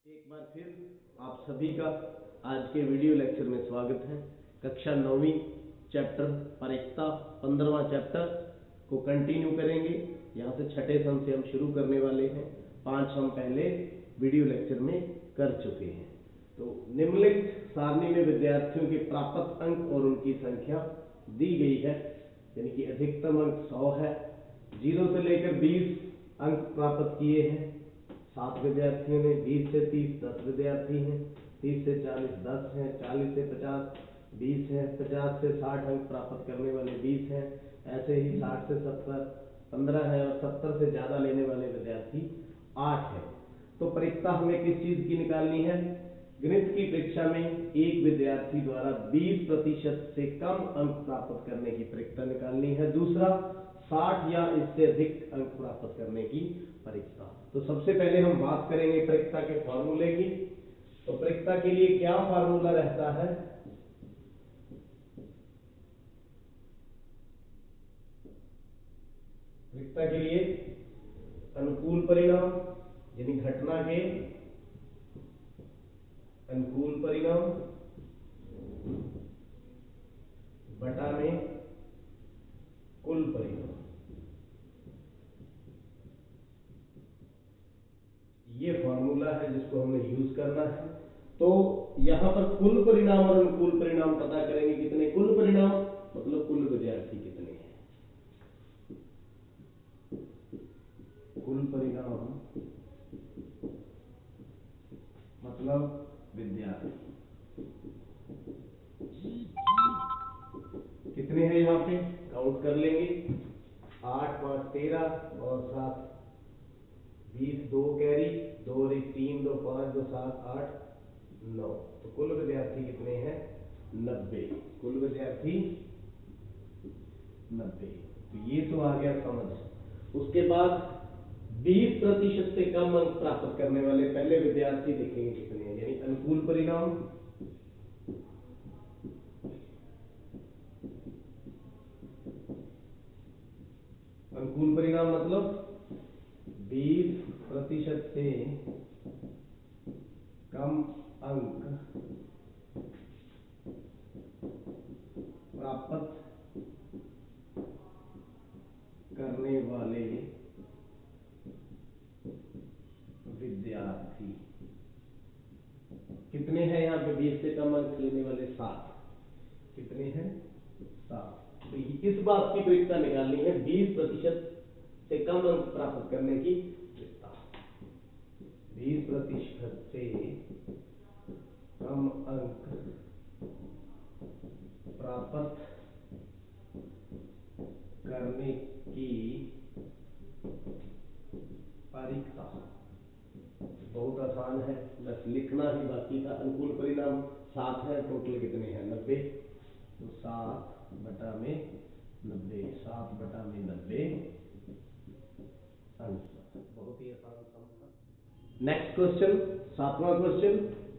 एक बार फिर आप सभी का आज के वीडियो लेक्चर में स्वागत है। कक्षा 9वीं चैप्टर परीक्षा 15वां चैप्टर को कंटिन्यू करेंगे। यहाँ से छठे सम से हम शुरू करने वाले हैं। 5 हम पहले वीडियो लेक्चर में कर चुके हैं। तो निम्नलिखित सारणी में विद्यार्थियों के प्राप्त अंक और उनकी संख्या दी गई है, यानी कि अधिकतम अंक 100 है। 0 से लेकर 20 अंक प्राप्त किए हैं 7 विद्यार्थियों ने। 20 से 30 10 विद्यार्थी हैं। 30 से 40 10 हैं। 40 से 50 20 हैं। 50 से 60 अंक प्राप्त करने वाले 20 हैं। ऐसे ही 60 से 70 15 हैं और 70 से ज्यादा लेने वाले विद्यार्थी 8 हैं। तो परीक्षा हमें किस चीज की निकालनी है? गणित की परीक्षा में एक विद्यार्थी द्वारा 20% से कम अंक प्राप्त करने की परीक्षा निकालनी है। दूसरा 60 या इससे अधिक अंक प्राप्त करने की परीक्षा। तो सबसे पहले हम बात करेंगे परीक्षा के फॉर्मूले की। तो परीक्षा के लिए क्या फॉर्मूला रहता है? परीक्षा के लिए अनुकूल परिणाम यानी घटना के अनुकूल परिणाम बटा में कुल परिणाम। ये फॉर्मूला है जिसको हमें यूज करना है। तो यहां पर कुल परिणाम और अनुकूल परिणाम पता करेंगे। कितने कुल परिणाम मतलब कुल विद्यार्थी कितने हैं। कुल परिणाम मतलब विद्यार्थी कितने हैं, यहाँ पे काउंट कर लेंगे। 8 5 13 और 7 20 2 कैरी 2 और 1 3 2 5 2 7 8 9। तो कुल विद्यार्थी कितने हैं? 90। कुल विद्यार्थी 90। तो ये तो आ गया समझ। उसके बाद 20% से कम अंक प्राप्त करने वाले पहले विद्यार्थी देखेंगे कितने हैं, यानी अनुकूल परिणाम। अनुकूल परिणाम मतलब 20% से कम अंक प्राप्त करने वाले विद्यार्थी कितने हैं? यहाँ पे 20 से कम अंक लेने वाले 7। कितने हैं? 7। तो इस बात की परीक्षा निकालनी है 20% से कम अंक प्राप्त करने की परीक्षा। 20% से कम अंक प्राप्त करने की परीक्षा। बहुत आसान है, बस लिखना ही बाकी था। अनुकूल परिणाम 7 है, टोटल कितने हैं? 90। तो 7 बटा में 90, 7 बटा में 90 अंक। बहुत ही आसान सम था। नेक्स्ट क्वेश्चन, 7वां क्वेश्चन।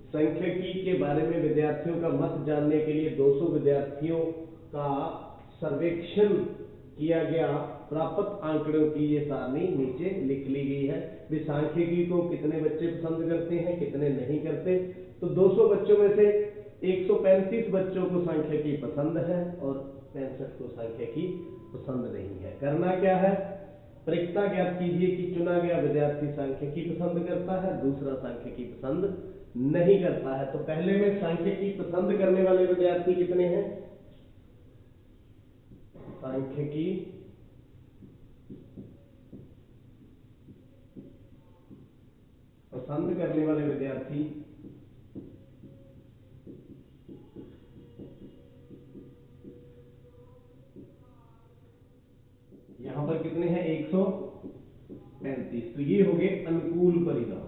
सांख्यिकी के बारे में विद्यार्थियों का मत जानने के लिए 200 विद्यार्थियों का सर्वेक्षण किया गया। प्राप्त आंकड़ों की ये सारणी नीचे लिख ली गई है। भी सांख्यिकी को कितने बच्चे पसंद करते हैं, कितने नहीं करते। तो 200 बच्चों में से 135 बच्चों को सांख्यिकी पसंद है और 65 को सांख्यिकी पसंद नहीं है। करना क्या है? परीक्षा ज्ञात कीजिए कि चुना गया विद्यार्थी सांख्यिकी पसंद करता है, दूसरा सांख्यिकी पसंद नहीं करता है। तो पहले में सांख्यिकी पसंद करने वाले विद्यार्थी कितने हैं? सांख्यिकी पसंद करने वाले विद्यार्थी यहां पर कितने हैं? 135। तो ये हो गए अनुकूल परिणाम।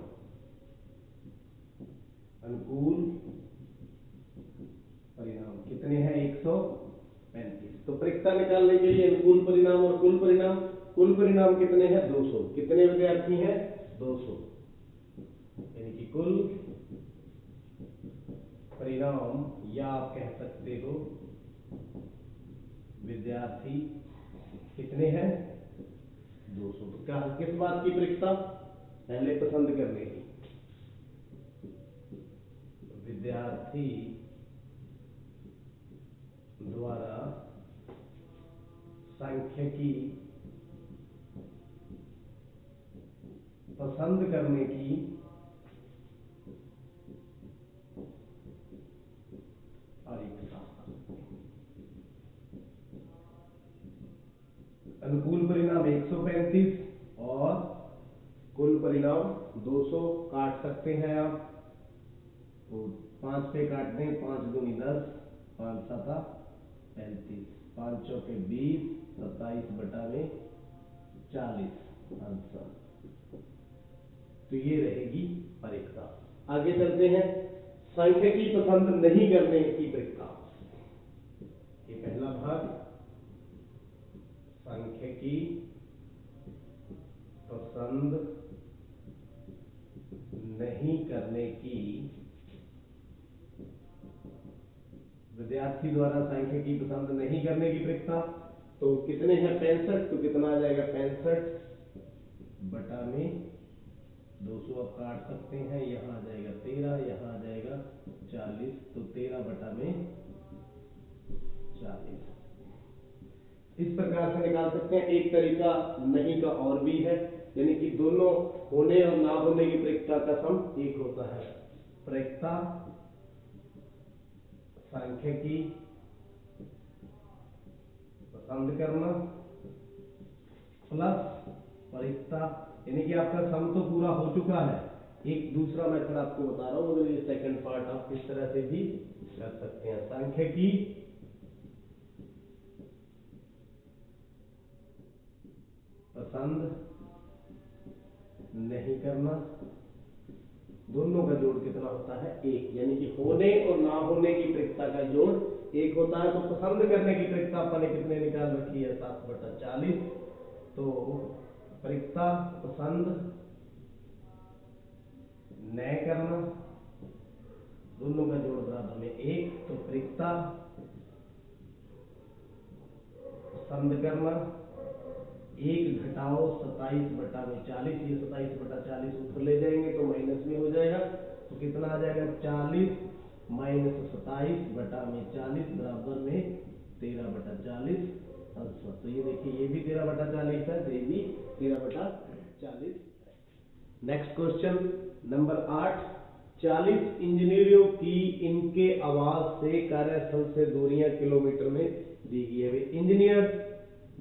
अनुकूल परिणाम कितने हैं? 135। तो परीक्षा निकालने के लिए अनुकूल परिणाम और कुल परिणाम। कुल परिणाम कितने हैं? 200। कितने विद्यार्थी हैं? 200। यानी कि कुल परिणाम या आप कह सकते हो विद्यार्थी कितने हैं? 200। तो क्या किस बात की परीक्षा? पहले पसंद करने की। विद्यार्थी द्वारा सांख्यिकी पसंद करने की परीक्षा। अनुकूल परिणाम 135 और कुल परिणाम 200 काट सकते हैं आप, तो 5 पे काट दें, 5 दूनी 10, 5 7 35, 5 चौके 20, 27 बटा में 40 आंसर। तो ये रहेगी परीक्षा। आगे चलते हैं, सांख्यिकी पसंद नहीं करने की परीक्षा। ये पहला भाग, सांख्यिकी पसंद नहीं करने की, विद्यार्थी द्वारा सांख्यिकी पसंद नहीं करने की परीक्षा। तो कितने हैं 65, तो कितना आ जाएगा 65 बटा में 200 आप काट सकते हैं, यहाँ आ जाएगा 13, यहाँ आ जाएगा 40, तो 13 बटा में 40। इस प्रकार से निकाल सकते हैं। एक तरीका नहीं का और भी है, यानी कि दोनों होने और ना होने की परीक्षा का सम एक होता है। परीक्षा सांख्यिकी पसंद करना प्लस परीक्षा, यानी कि आपका सम तो पूरा हो चुका है। एक दूसरा मेथड आपको बता रहा हूं, मतलब ये सेकंड पार्ट आप इस तरह से भी कर सकते हैं। सांख्यिकी पसंद नहीं करना, दोनों का जोड़ कितना होता है 1, यानी कि होने और ना होने की परीक्षा का जोड़ 1 होता है। तो पसंद करने की परीक्षा अपन ने कितने निकाल रखी है 7 बटा 40, तो परीक्षा पसंद न करना, दोनों का जोड़ बराबर में 1, तो परीक्षा पसंद करना 1 घटाओ 27 बटा में 40, ये 27 बटा 40 ऊपर ले जाएंगे तो माइनस में हो जाएगा, तो कितना आ जाएगा 40 माइनस 27 बटा में 40 बराबर में 13 बटा 40 आंसर। तो ये देखिए, ये भी 13 बटा 40 है, ये भी 13 बटा 40 है। नेक्स्ट क्वेश्चन नंबर 8, 40 इंजीनियरों की इनके आवास से कार्यस्थल से दूरियां किलोमीटर में दी गई है। इंजीनियर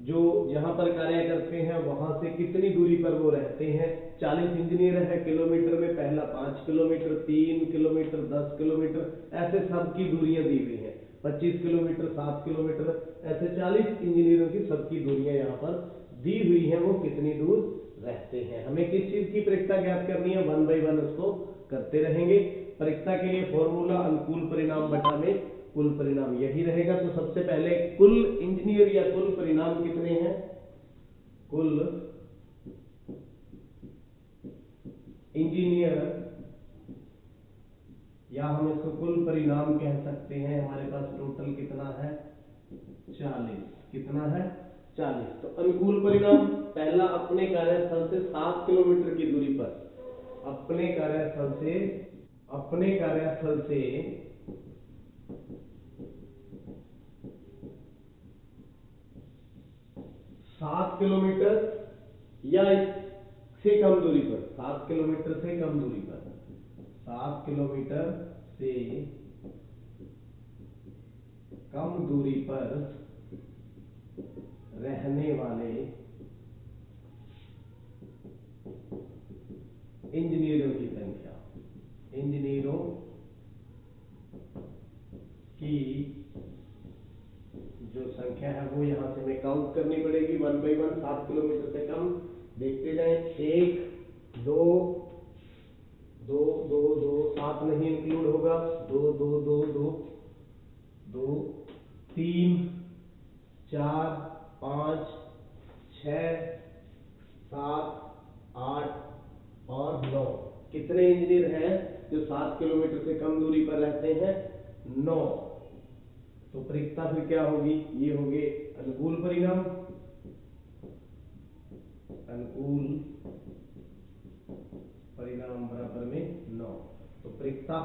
जो जहां पर कार्य करते हैं वहां से कितनी दूरी पर वो रहते हैं। 40 इंजीनियर है, किलोमीटर में पहला 5 किलोमीटर, 3 किलोमीटर, 10 किलोमीटर, ऐसे सबकी दूरियां दी हुई हैं। 25 किलोमीटर, 7 किलोमीटर, ऐसे 40 इंजीनियरों की सबकी दूरियां यहाँ पर दी हुई हैं, वो कितनी दूर रहते हैं। हमें किस चीज की परीक्षा ज्ञात करनी है, 1 बाय 1 उसको करते रहेंगे। परीक्षा के लिए फॉर्मूला अनुकूल परिणाम बटा में कुल परिणाम यही रहेगा। तो सबसे पहले कुल इंजीनियर या कुल परिणाम कितने हैं, कुल इंजीनियर या हम इसको कुल परिणाम कह सकते हैं। हमारे पास टोटल कितना है 40, कितना है 40। तो अनुकूल परिणाम पहला अपने कार्यस्थल से 7 किलोमीटर की दूरी पर, अपने कार्यस्थल से 7 किलोमीटर या से कम दूरी पर, 7 किलोमीटर से कम दूरी पर, 7 किलोमीटर से कम दूरी पर रहने वाले इंजीनियरों की संख्या, इंजीनियरों की जो संख्या है वो यहां से हमें काउंट करनी पड़ेगी 1 बाय 1। 7 किलोमीटर से कम देखते जाएं, 1 2 2 2 2, 7 नहीं इंक्लूड होगा, 2 2 2 2 2 3 4 5 6 7 8 और 9। कितने इंजीनियर हैं जो 7 किलोमीटर से कम दूरी पर रहते हैं, 9। तो परीक्षा फिर क्या होगी, ये होंगे अनुकूल परिणाम, अनुकूल परिणाम बराबर में 9। तो परीक्षा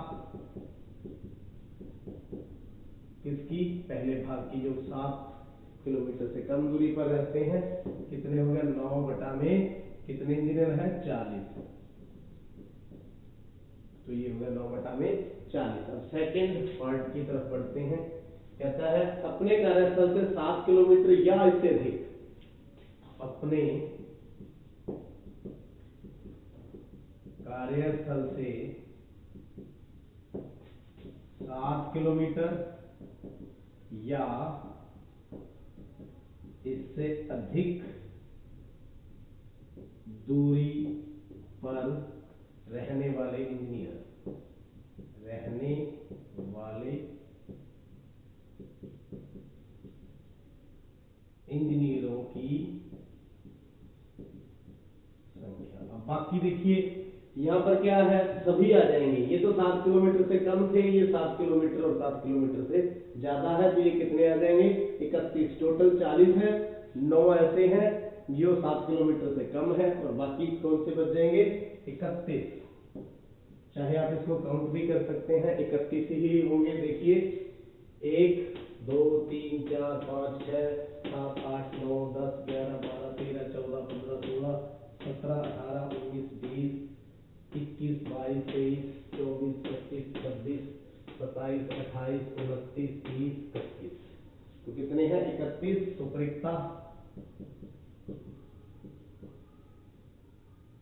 किसकी, पहले भाग की, जो 7 किलोमीटर से कम दूरी पर रहते हैं। कितने हो गए, 9 बटा में कितने इंजीनियर है, 40। तो ये हो गया 9 बटा में 40। अब सेकेंड पार्ट की तरफ बढ़ते हैं। कहता है अपने कार्यस्थल से 7 किलोमीटर या इससे अधिक, अपने कार्यस्थल से 7 किलोमीटर या इससे अधिक दूरी पर रहने वाले इंजीनियरों की संख्या। अब बाकी देखिए यहाँ पर क्या है, सभी आ जाएंगे। ये तो 7 किलोमीटर से कम थे, ये 7 किलोमीटर और 7 किलोमीटर से ज्यादा है, तो ये कितने आ जाएंगे, 31। टोटल 40 है, 9 ऐसे हैं जो 7 किलोमीटर से कम है, और बाकी कौन से बच जाएंगे, 31। चाहे आप इसको काउंट भी कर सकते हैं, 31 ही होंगे। देखिए 1 2 3 4 5 6 7 8 9 10 11 12 13 14 15 16 17 18 19 20 21 22 23 24 25 26 27 28 29 30 31। तो कितने हैं, 31। तो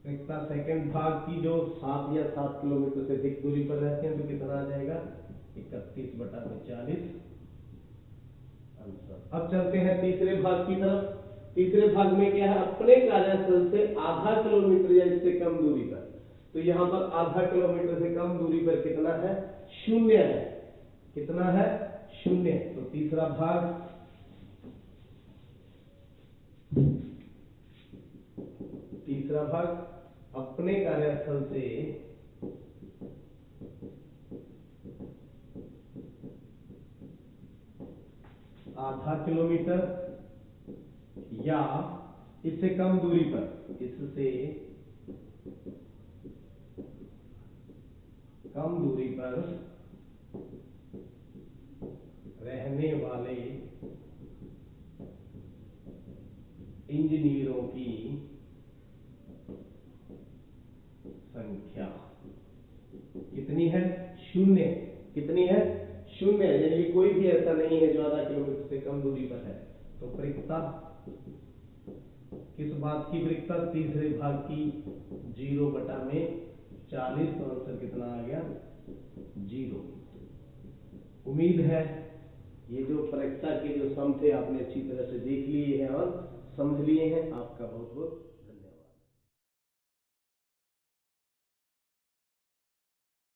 रिक्ता सेकंड भाग की जो 7 या 7 किलोमीटर से अधिक दूरी पर रहते हैं, तो कितना आ जाएगा, 31 बटा में 40 आंसर। अब चलते हैं तीसरे भाग की तरफ। तीसरे भाग में क्या है, अपने कार्यस्थल से आधा किलोमीटर या इससे कम दूरी पर। तो यहाँ पर आधा किलोमीटर से कम दूरी पर कितना है, 0 है। कितना है, 0। तो तीसरा भाग, अपने कार्यस्थल से आधा किलोमीटर या इससे कम दूरी पर, इससे कम दूरी पर रहने वाले इंजीनियरों की संख्या कितनी है, 0। कितनी है, 0। यानी कोई भी ऐसा नहीं है जो आधा किलोमीटर से कम दूरी पर है। तो रिक्ता किस बात की, रिक्ता तीसरे भाग की, 0 बटा में 40। तो आंसर कितना आ गया, 0। उम्मीद है ये जो परीक्षा के जो सम थे आपने अच्छी तरह से देख लिए हैं और समझ लिए हैं। आपका बहुत बहुत